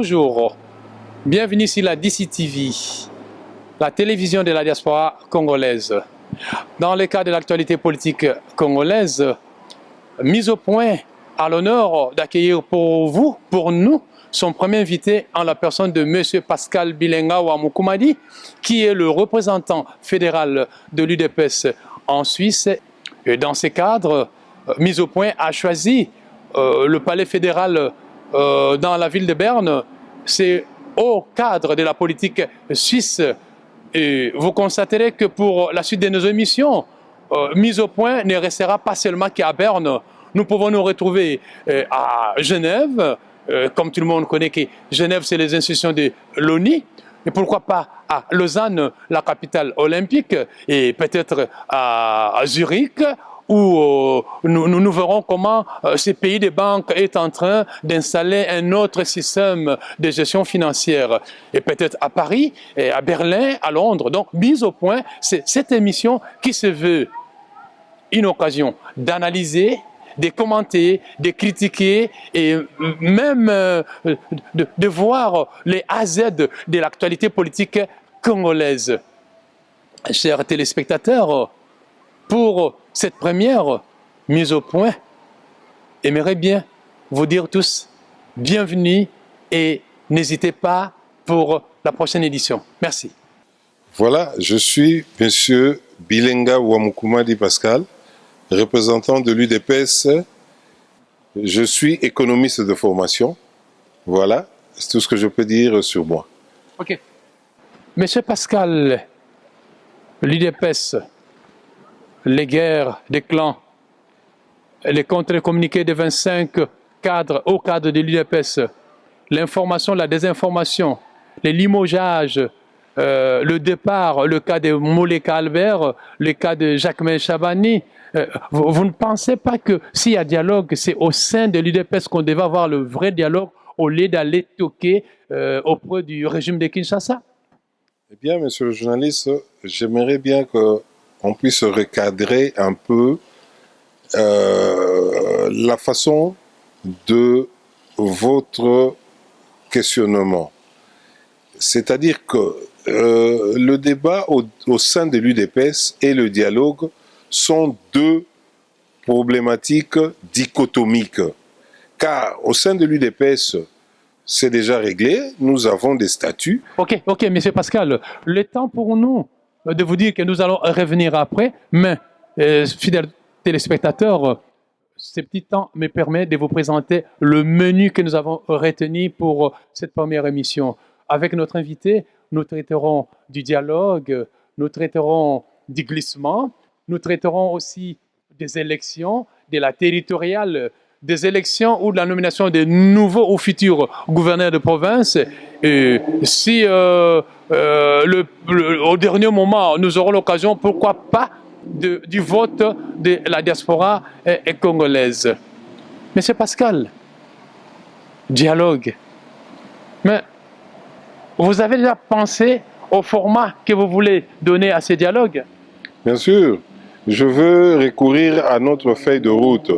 Bonjour, bienvenue sur la DCTV, la télévision de la diaspora congolaise. Dans le cadre de l'actualité politique congolaise, mise au point à l'honneur d'accueillir pour vous, pour nous, son premier invité en la personne de M. Pascal Bilenga Wamukumadi, qui est le représentant fédéral de l'UDPS en Suisse. Et dans ce cadre, mise au point a choisi le palais fédéral dans la ville de Berne. C'est au cadre de la politique suisse. Et vous constaterez que pour la suite de nos émissions, mise au point ne restera pas seulement qu'à Berne. Nous pouvons nous retrouver à Genève, comme tout le monde connaît que Genève, c'est les institutions de l'ONU. Et pourquoi pas à Lausanne, la capitale olympique, et peut-être à Zurich, où nous verrons comment ce pays de banques est en train d'installer un autre système de gestion financière. Et peut-être à Paris, et à Berlin, à Londres. Donc, mise au point, c'est cette émission qui se veut une occasion d'analyser, de commenter, de critiquer et même de voir les AZ de l'actualité politique congolaise. Chers téléspectateurs, pour cette première mise au point, j'aimerais bien vous dire tous bienvenue et n'hésitez pas pour la prochaine édition. Merci. Voilà, je suis M. Bilenga Wamukumadi Pascal, représentant de l'UDPS. Je suis économiste de formation. Voilà, c'est tout ce que je peux dire sur moi. Ok. Monsieur Pascal, l'UDPS, les guerres des clans, les contre-communiqués de 25 cadres au cadre de l'UDPS, l'information, la désinformation, les limogeages, le départ, le cas de Moleka Albert, le cas de Jacquemain Chabani. Vous ne pensez pas que s'il y a dialogue, c'est au sein de l'UDPS qu'on devait avoir le vrai dialogue au lieu d'aller toquer auprès du régime de Kinshasa? Eh bien, monsieur le journaliste, j'aimerais bien qu'on puisse recadrer un peu la façon de votre questionnement. C'est-à-dire que le débat au sein de l'UDPS et le dialogue sont deux problématiques dichotomiques. Car au sein de l'UDPS, c'est déjà réglé, nous avons des statuts. Ok, monsieur Pascal, le temps pour nous de vous dire que nous allons revenir après, mais fidèles téléspectateurs, ce petit temps me permet de vous présenter le menu que nous avons retenu pour cette première émission. Avec notre invité, nous traiterons du dialogue, nous traiterons du glissement, nous traiterons aussi des élections, de la territoriale, des élections ou de la nomination des nouveaux ou futurs gouverneurs de province. Et si au dernier moment, nous aurons l'occasion, pourquoi pas, du vote de la diaspora congolaise. Monsieur Pascal, dialogue. Mais vous avez déjà pensé au format que vous voulez donner à ces dialogues? Bien sûr, je veux recourir à notre feuille de route.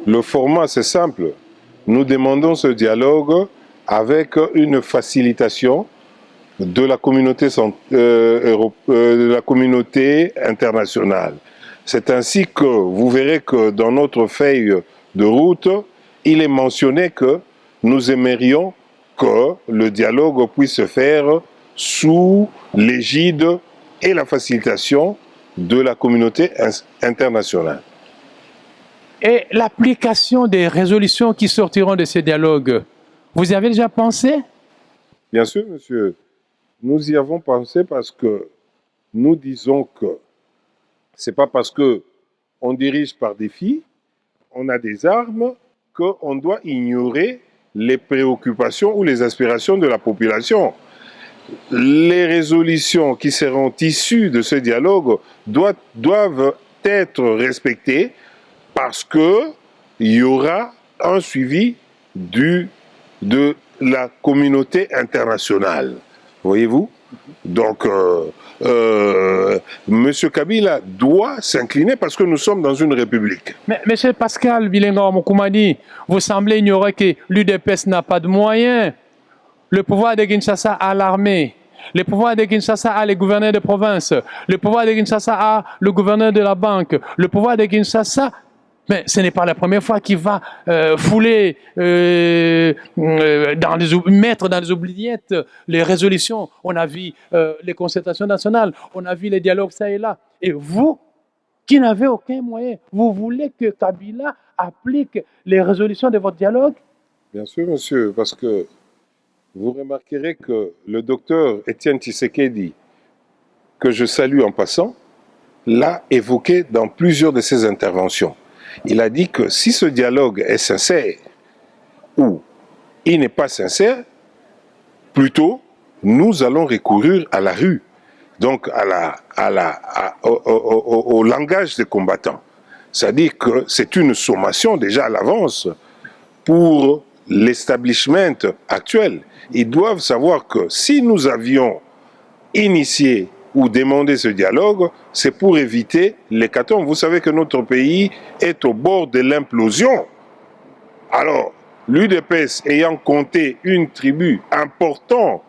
Le format, c'est simple. Nous demandons ce dialogue avec une facilitation de la communauté internationale. C'est ainsi que vous verrez que dans notre feuille de route, il est mentionné que nous aimerions que le dialogue puisse se faire sous l'égide et la facilitation de la communauté internationale. Et l'application des résolutions qui sortiront de ces dialogues, vous y avez déjà pensé? Bien sûr, monsieur. Nous y avons pensé parce que nous disons que ce n'est pas parce qu'on dirige par défi, on a des armes, qu'on doit ignorer les préoccupations ou les aspirations de la population. Les résolutions qui seront issues de ce dialogue doivent être respectées parce qu'il y aura un suivi de la communauté internationale. Voyez-vous? Donc, M. Kabila doit s'incliner parce que nous sommes dans une république. Mais M. Pascal Bilenga Wamukumadi, vous semblez ignorer que l'UDPS n'a pas de moyens Le pouvoir de Kinshasa a l'armée. Le pouvoir de Kinshasa a les gouverneurs de province. Le pouvoir de Kinshasa a le gouverneur de la banque. Le pouvoir de Kinshasa, mais ce n'est pas la première fois qu'il va fouler, mettre dans les oubliettes les résolutions. On a vu les concertations nationales, on a vu les dialogues ça et là. Et vous, qui n'avez aucun moyen, vous voulez que Kabila applique les résolutions de votre dialogue? Bien sûr, monsieur, parce que vous remarquerez que le docteur Étienne Tshisekedi, que je salue en passant, l'a évoqué dans plusieurs de ses interventions. Il a dit que si ce dialogue est sincère ou il n'est pas sincère, plutôt nous allons recourir à la rue, donc au langage des combattants. C'est-à-dire que c'est une sommation déjà à l'avance pour l'establishment actuel. Ils doivent savoir que si nous avions initié ou demandé ce dialogue, c'est pour éviter l'hécatombe. Vous savez que notre pays est au bord de l'implosion. Alors, l'UDPS ayant compté une tribu importante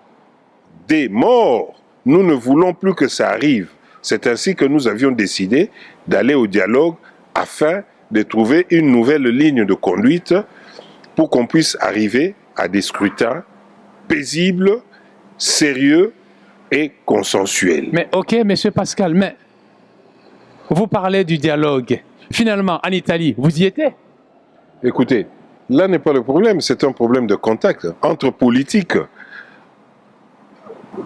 des morts, nous ne voulons plus que ça arrive. C'est ainsi que nous avions décidé d'aller au dialogue afin de trouver une nouvelle ligne de conduite pour qu'on puisse arriver à des scrutins paisibles, sérieux et consensuels. Mais ok, monsieur Pascal, mais vous parlez du dialogue. Finalement, en Italie, vous y étiez? Écoutez, là n'est pas le problème, c'est un problème de contact entre politiques.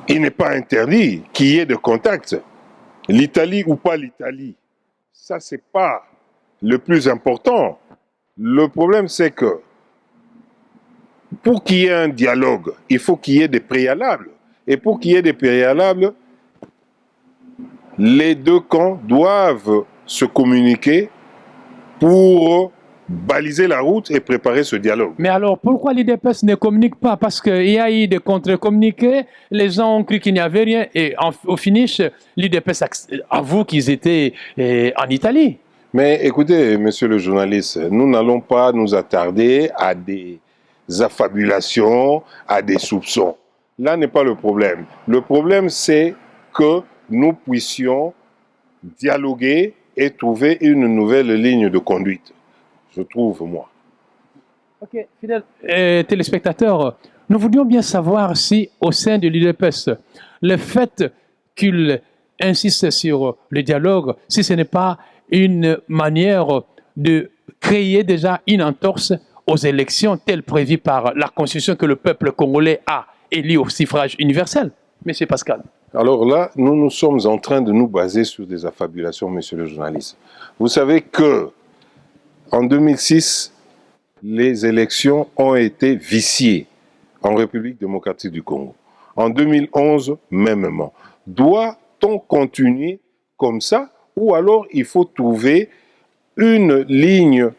Il n'est pas interdit qu'il y ait de contact. L'Italie ou pas l'Italie, ça c'est pas le plus important. Le problème c'est que pour qu'il y ait un dialogue, il faut qu'il y ait des préalables. Et pour qu'il y ait des préalables, les deux camps doivent se communiquer pour baliser la route et préparer ce dialogue. Mais alors, pourquoi l'IDPS ne communique pas? Parce qu'il y a eu des contre-communiqués, les gens ont cru qu'il n'y avait rien, et au finish, l'IDPS avoue qu'ils étaient en Italie. Mais écoutez, monsieur le journaliste, nous n'allons pas nous attarder à des affabulations, à des soupçons. Là n'est pas le problème. Le problème, c'est que nous puissions dialoguer et trouver une nouvelle ligne de conduite. Je trouve, moi. Ok, fidèles téléspectateurs, nous voulions bien savoir si, au sein de l'UDPS, le fait qu'il insiste sur le dialogue, si ce n'est pas une manière de créer déjà une entorse aux élections telles prévues par la Constitution que le peuple congolais a élu au suffrage universel. Monsieur Pascal. Alors là, nous sommes en train de nous baser sur des affabulations, monsieur le journaliste. Vous savez que en 2006, les élections ont été viciées en République démocratique du Congo. En 2011, mêmement. Doit-on continuer comme ça ou alors il faut trouver une ligne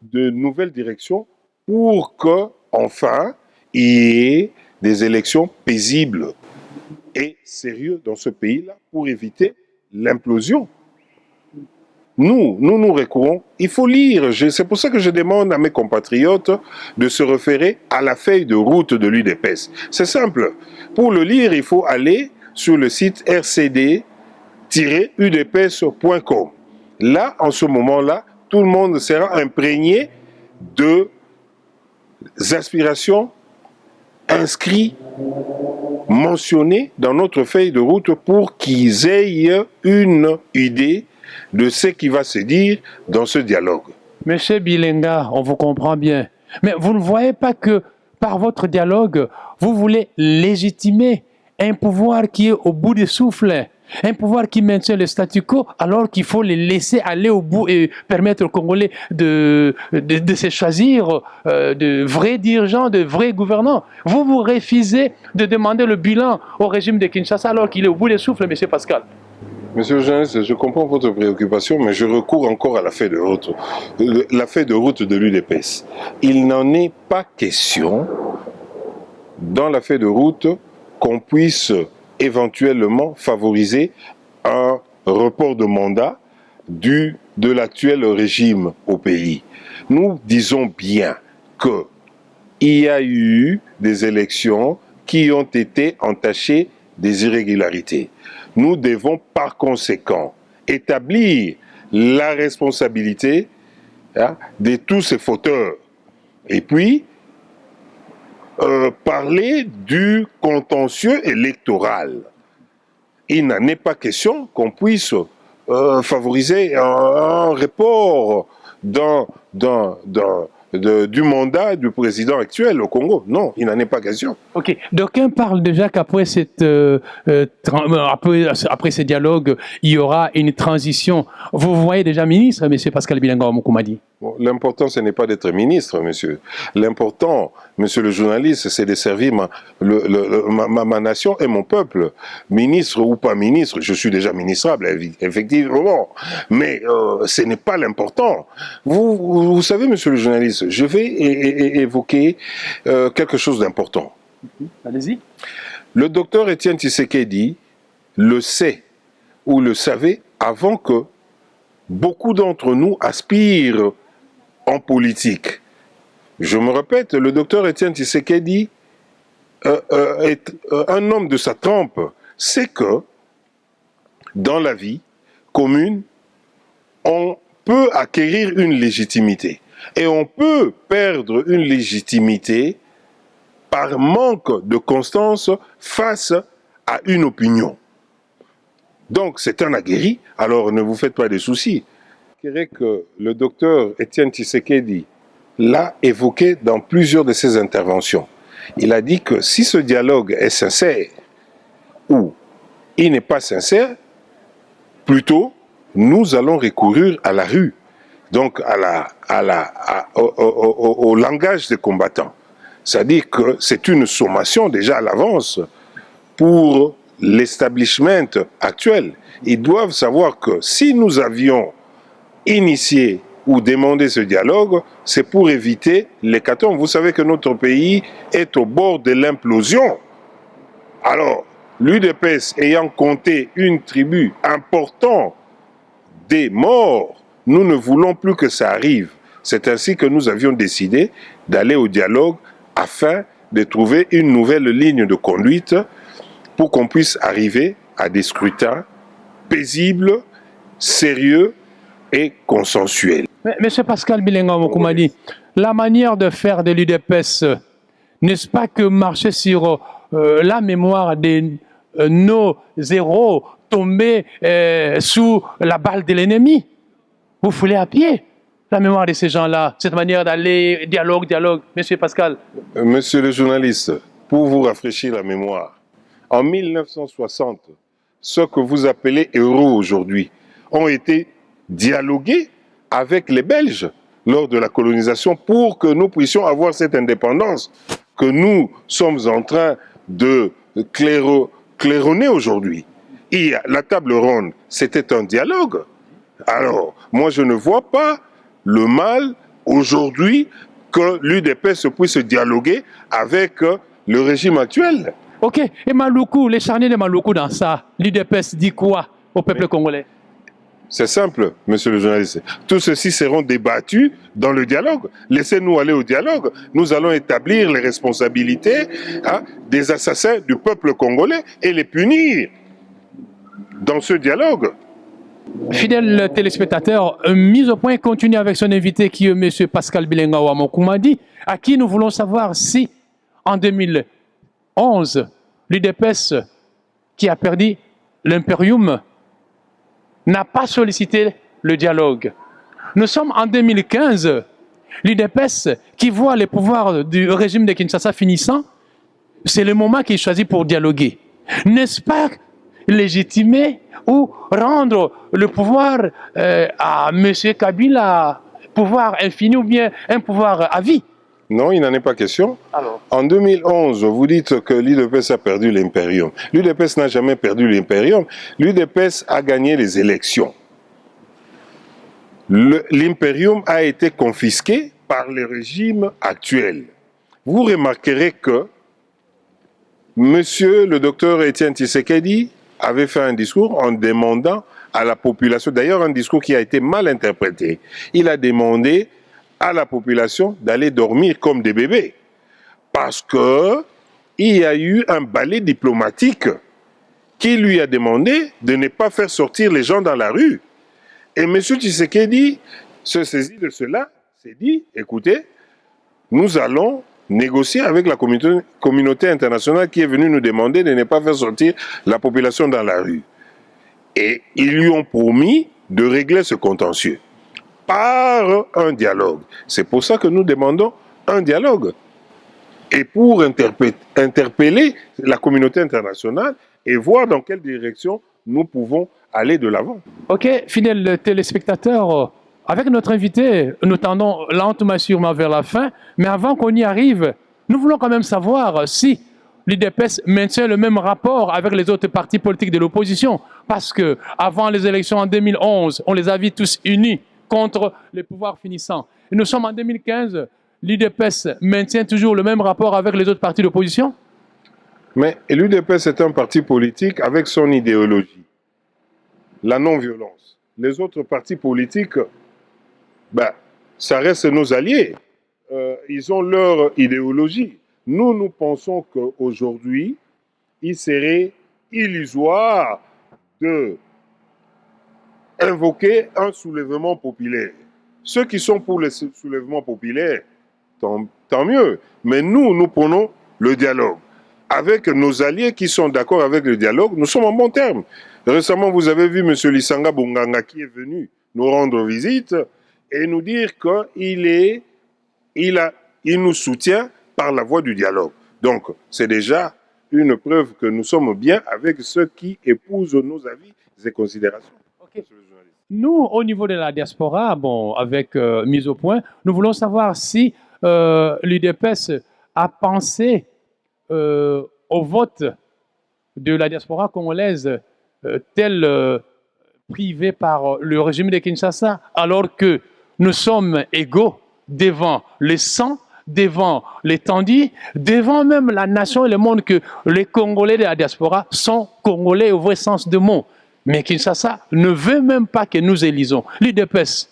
de nouvelle direction pour que, enfin, il y ait des élections paisibles et sérieuses dans ce pays-là pour éviter l'implosion. Nous recourons, il faut lire, c'est pour ça que je demande à mes compatriotes de se référer à la feuille de route de l'UDPS. C'est simple, pour le lire, il faut aller sur le site rcd-udps.com. Là, en ce moment-là, tout le monde sera imprégné de aspirations inscrites, mentionnées dans notre feuille de route pour qu'ils aient une idée de ce qui va se dire dans ce dialogue. Monsieur Bilenga, on vous comprend bien. Mais vous ne voyez pas que par votre dialogue, vous voulez légitimer un pouvoir qui est au bout du souffle, un pouvoir qui maintient le statu quo, alors qu'il faut les laisser aller au bout et permettre aux Congolais de se choisir de vrais dirigeants, de vrais gouvernants. Vous refusez de demander le bilan au régime de Kinshasa alors qu'il est au bout du souffle, monsieur Pascal. Monsieur le journaliste, je comprends votre préoccupation, mais je recours encore à la feuille de route, de l'UDPS. Il n'en est pas question dans la feuille de route qu'on puisse éventuellement favoriser un report de mandat de l'actuel régime au pays. Nous disons bien que il y a eu des élections qui ont été entachées des irrégularités. Nous devons par conséquent établir la responsabilité de tous ces fauteurs. Et puis, parler du contentieux électoral. Il n'en est pas question qu'on puisse favoriser un report du mandat du président actuel au Congo. Non, il n'en est pas question. Ok. D'aucuns parlent déjà qu'après après ces dialogues, il y aura une transition. Vous voyez déjà ministre, M. Pascal Bilenga Mokoumadi? Bon, l'important, ce n'est pas d'être ministre, monsieur. L'important, monsieur le journaliste, c'est de servir ma nation et mon peuple. Ministre ou pas ministre, je suis déjà ministrable, effectivement. Mais ce n'est pas l'important. Vous savez, monsieur le journaliste, je vais évoquer quelque chose d'important. Allez-y. Le docteur Étienne Tshisekedi le sait ou le savait avant que beaucoup d'entre nous aspirent en politique. Je me répète, le docteur Étienne Tshisekedi est un homme de sa trempe. C'est que dans la vie commune, on peut acquérir une légitimité. Et on peut perdre une légitimité par manque de constance face à une opinion. Donc c'est un aguerri, alors ne vous faites pas de soucis. Je dirais que le docteur Étienne Tshisekedi l'a évoqué dans plusieurs de ses interventions. Il a dit que si ce dialogue est sincère ou il n'est pas sincère, plutôt nous allons recourir à la rue, donc au langage des combattants. C'est-à-dire que c'est une sommation déjà à l'avance pour l'establishment actuel. Ils doivent savoir que si nous avions initié ou demandé ce dialogue, c'est pour éviter l'hécatombe. Vous savez que notre pays est au bord de l'implosion. Alors, l'UDPS ayant compté une tribu importante des morts, nous ne voulons plus que ça arrive. C'est ainsi que nous avions décidé d'aller au dialogue afin de trouver une nouvelle ligne de conduite pour qu'on puisse arriver à des scrutins paisibles, sérieux et consensuels. Monsieur Pascal Bilenga Mokoumadi, la manière de faire de l'UDPS, n'est-ce pas que marcher sur la mémoire de nos héros tombés sous la balle de l'ennemi? Vous foulez à pied la mémoire de ces gens-là, cette manière d'aller dialogue, Monsieur Pascal. Monsieur le journaliste, pour vous rafraîchir la mémoire, en 1960, ceux que vous appelez héros aujourd'hui ont été dialogués avec les Belges lors de la colonisation pour que nous puissions avoir cette indépendance que nous sommes en train de claironner aujourd'hui. Et la table ronde, c'était un dialogue. Alors, moi je ne vois pas le mal aujourd'hui que l'UDPS puisse dialoguer avec le régime actuel. Ok, et Maluku, les charniers de Maluku dans ça, l'UDPS dit quoi au peuple congolais? C'est simple, monsieur le journaliste. Tous ceux-ci seront débattus dans le dialogue. Laissez-nous aller au dialogue. Nous allons établir les responsabilités des assassins du peuple congolais et les punir dans ce dialogue. Fidèles téléspectateurs, mise au point continue avec son invité qui est M. Pascal Bilenga Mokoumadi, à qui nous voulons savoir si, en 2011, l'UDPS, qui a perdu l'impérium, n'a pas sollicité le dialogue. Nous sommes en 2015, l'UDPS, qui voit les pouvoirs du régime de Kinshasa finissant, c'est le moment qu'il choisit pour dialoguer. N'est-ce pas légitimer ou rendre le pouvoir à M. Kabila, pouvoir infini ou bien un pouvoir à vie? Non, il n'en est pas question. Alors. En 2011, vous dites que l'UDPS a perdu l'impérium. L'UDPS n'a jamais perdu l'impérium. L'UDPS a gagné les élections. L'impérium a été confisqué par le régime actuel. Vous remarquerez que Monsieur le docteur Étienne Tshisekedi avait fait un discours en demandant à la population, d'ailleurs un discours qui a été mal interprété. Il a demandé à la population d'aller dormir comme des bébés. parce qu'il y a eu un balai diplomatique qui lui a demandé de ne pas faire sortir les gens dans la rue. Et M. Tshisekedi se saisit de cela, s'est dit, écoutez, nous allons négocier avec la communauté internationale qui est venue nous demander de ne pas faire sortir la population dans la rue. Et ils lui ont promis de régler ce contentieux par un dialogue. C'est pour ça que nous demandons un dialogue. Et pour interpeller la communauté internationale et voir dans quelle direction nous pouvons aller de l'avant. Ok, fidèles téléspectateurs, avec notre invité, nous tendons lentement sûrement vers la fin, mais avant qu'on y arrive, nous voulons quand même savoir si l'UDPS maintient le même rapport avec les autres partis politiques de l'opposition, parce que avant les élections en 2011, on les a vus tous unis contre les pouvoirs finissants. Et nous sommes en 2015, l'UDPS maintient toujours le même rapport avec les autres partis d'opposition? Mais l'UDPS est un parti politique avec son idéologie, la non-violence. Les autres partis politiques, ça reste nos alliés. Ils ont leur idéologie. Nous pensons qu'aujourd'hui, il serait illusoire de invoquer un soulèvement populaire. Ceux qui sont pour le soulèvement populaire, tant mieux. Mais nous prenons le dialogue. Avec nos alliés qui sont d'accord avec le dialogue, nous sommes en bon terme. Récemment, vous avez vu M. Lisanga Bonganga qui est venu nous rendre visite et nous dire qu'il nous soutient par la voie du dialogue. Donc, c'est déjà une preuve que nous sommes bien avec ceux qui épousent nos avis et considérations. Okay. Nous, au niveau de la diaspora, avec mise au point, nous voulons savoir si l'UDPS a pensé au vote de la diaspora congolaise tel privé par le régime de Kinshasa, alors que nous sommes égaux devant les sangs, devant les tandis, devant même la nation et le monde, que les Congolais de la diaspora sont Congolais au vrai sens du mot. Mais Kinshasa ne veut même pas que nous élisons. L'UDPS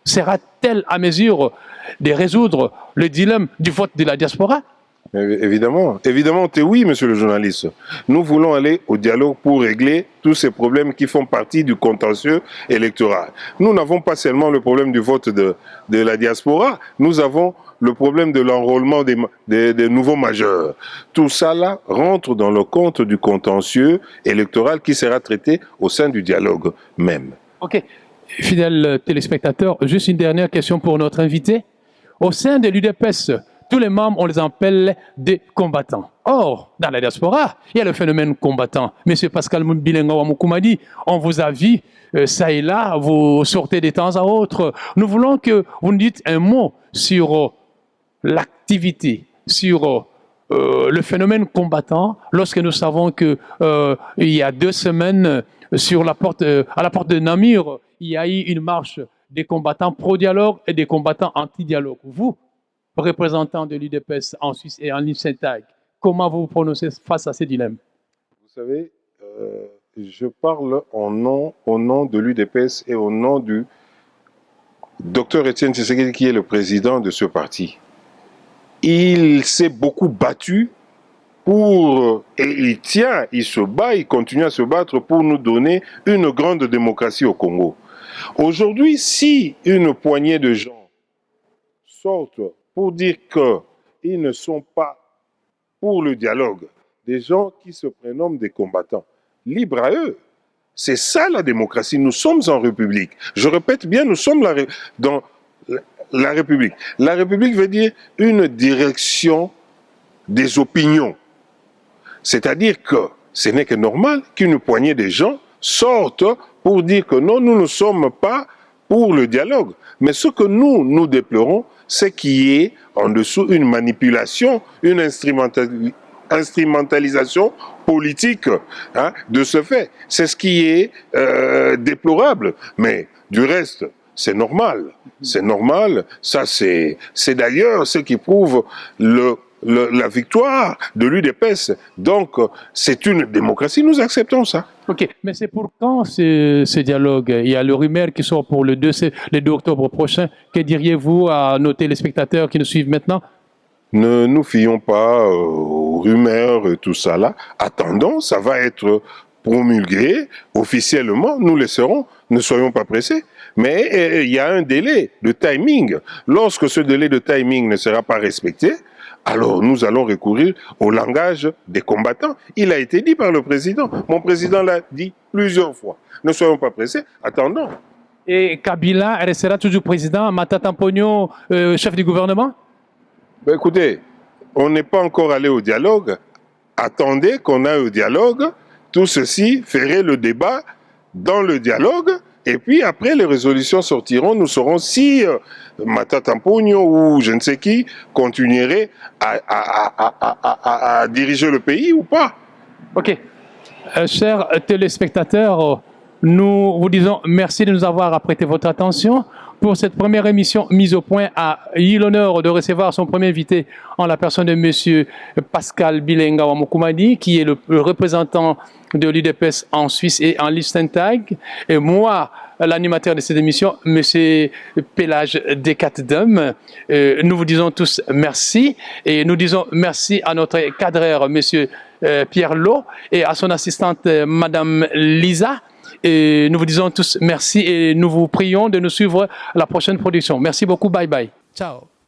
sera-t-elle à mesure de résoudre le dilemme du vote de la diaspora? Évidemment, oui, monsieur le journaliste. Nous voulons aller au dialogue pour régler tous ces problèmes qui font partie du contentieux électoral. Nous n'avons pas seulement le problème du vote de la diaspora, nous avons le problème de l'enrôlement des nouveaux majeurs. Tout ça là rentre dans le compte du contentieux électoral qui sera traité au sein du dialogue même. Ok, fidèles téléspectateurs, juste une dernière question pour notre invité. Au sein de l'UDPS, tous les membres, on les appelle des combattants. Or, dans la diaspora, il y a le phénomène combattant. Monsieur Pascal Bilenga Wamukumadi, on vous a vu, ça et là, vous sortez de temps à autre. Nous voulons que vous nous dites un mot sur l'activité, sur le phénomène combattant, lorsque nous savons que il y a 2 semaines, à la porte de Namur, il y a eu une marche des combattants pro-dialogue et des combattants anti-dialogue. Vous, représentant de l'UDPS en Suisse et en Liechtenstein, comment vous vous prononcez face à ces dilemmes? Vous savez, je parle au nom de l'UDPS et au nom du Dr Etienne Tshisekedi, qui est le président de ce parti. Il s'est beaucoup battu et il se bat, il continue à se battre pour nous donner une grande démocratie au Congo. Aujourd'hui, si une poignée de gens sortent pour dire qu'ils ne sont pas pour le dialogue, des gens qui se prénomment des combattants, libre à eux. C'est ça la démocratie. Nous sommes en République. Je répète bien, nous sommes dans la République. La République veut dire une direction des opinions. C'est-à-dire que ce n'est que normal qu'une poignée de gens sortent pour dire que non, nous ne sommes pas pour le dialogue. Mais ce que nous déplorons, c'est qu'il y ait en dessous une manipulation, une instrumentalisation politique de ce fait. C'est ce qui est déplorable. Mais du reste, c'est normal. C'est normal. Ça, c'est d'ailleurs ce qui prouve la victoire de l'UDPS. Donc, c'est une démocratie. Nous acceptons ça. Ok, mais c'est pour quand ce dialogue? Il y a le rumeur qui sort pour le 2 octobre prochain. Que diriez-vous à nos téléspectateurs qui nous suivent maintenant? Ne nous fions pas aux rumeurs et tout ça là. Attendons, ça va être promulgué officiellement, nous le serons, ne soyons pas pressés. Mais il y a un délai de timing. Lorsque ce délai de timing ne sera pas respecté, alors nous allons recourir au langage des combattants. Il a été dit par le président. Mon président l'a dit plusieurs fois. Ne soyons pas pressés, attendons. Et Kabila restera toujours président, Matata Ponyo, chef du gouvernement? Ben écoutez, on n'est pas encore allé au dialogue. Attendez qu'on aille au dialogue. Tout ceci ferait le débat dans le dialogue. Et puis après, les résolutions sortiront. Nous saurons si Matata Ponyo ou je ne sais qui continuerait à diriger le pays ou pas. Ok. Chers téléspectateurs, nous vous disons merci de nous avoir prêté votre attention. Pour cette première émission mise au point, a eu l'honneur de recevoir son premier invité en la personne de M. Pascal Bilenga Wamokumadi, qui est le représentant de l'UDPS en Suisse et en Liechtenstein. Et moi, l'animateur de cette émission, M. Pélage Descatedum. Nous vous disons tous merci et nous disons merci à notre cadreur, M. Pierre Lowe, et à son assistante, Mme Lisa. Et nous vous disons tous merci et nous vous prions de nous suivre à la prochaine production. Merci beaucoup, bye bye. Ciao.